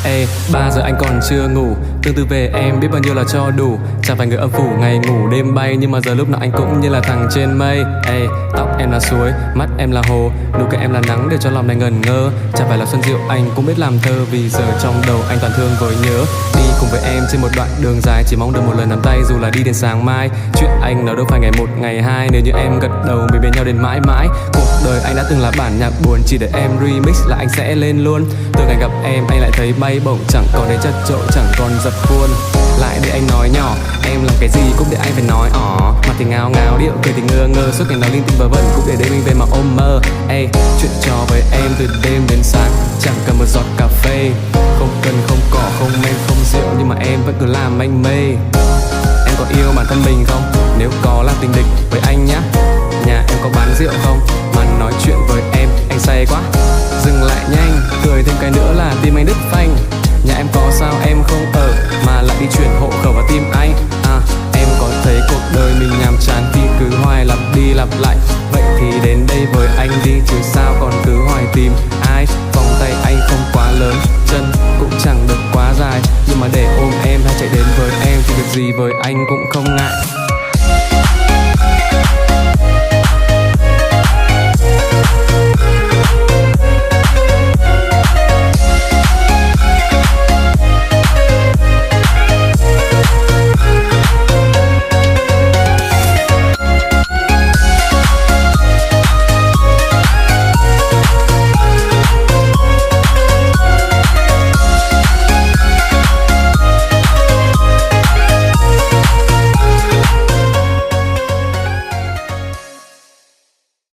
Ê, 3 giờ anh còn chưa ngủ. Tương tư về em biết bao nhiêu là cho đủ. Chẳng phải người âm phủ ngày ngủ đêm bay, nhưng mà giờ lúc nào anh cũng như là thằng trên mây. Ê, tóc em là suối, mắt em là hồ, nụ cười em là nắng để cho lòng này ngẩn ngơ. Chẳng phải là xuân diệu anh cũng biết làm thơ, vì giờ trong đầu anh toàn thương với nhớ. Đi cùng với em trên một đoạn đường dài, chỉ mong được một lần nắm tay dù là đi đến sáng mai. Chuyện anh nó đâu phải ngày một ngày hai, nếu như em gật đầu mình bên nhau đến mãi mãi. Cuộc đời anh đã từng là bản nhạc buồn, chỉ để em remix là anh sẽ lên luôn. Từ ngày gặp em anh lại thấy bay bổng, chẳng còn đến chật chội, chẳng còn dập khuôn. Lại để anh nói nhỏ, em làm cái gì cũng để anh phải nói mặt thì ngáo ngáo, điệu cười thì ngơ ngơ, suốt ngày nói linh tinh vớ vẩn cũng để mình về mà ôm mơ. Ê, chuyện trò với em từ đêm đến sáng, chẳng cần một giọt cà phê, không cần không cỏ không men không rượu, nhưng mà em vẫn cứ làm anh mê. Em có yêu bản thân mình không? Nếu có là tình địch với anh nhá. Nhà em có bán rượu không? Mà nói chuyện với em anh say quá. Dừng lại nhanh, cười thêm cái nữa là tim anh đứt phanh. Nhà em có sao em không ở mà lại đi chuyển hộ khẩu vào tim anh. Em có thấy cuộc đời mình nhàm chán khi cứ hoài lặp đi lặp lại. Vậy thì đến đây với anh đi, chứ sao còn cứ hoài tìm ai. Vòng tay anh không quá lớn, chân cũng chẳng được quá dài, nhưng mà để ôm em hay chạy đến với em thì việc gì với anh cũng không ngại.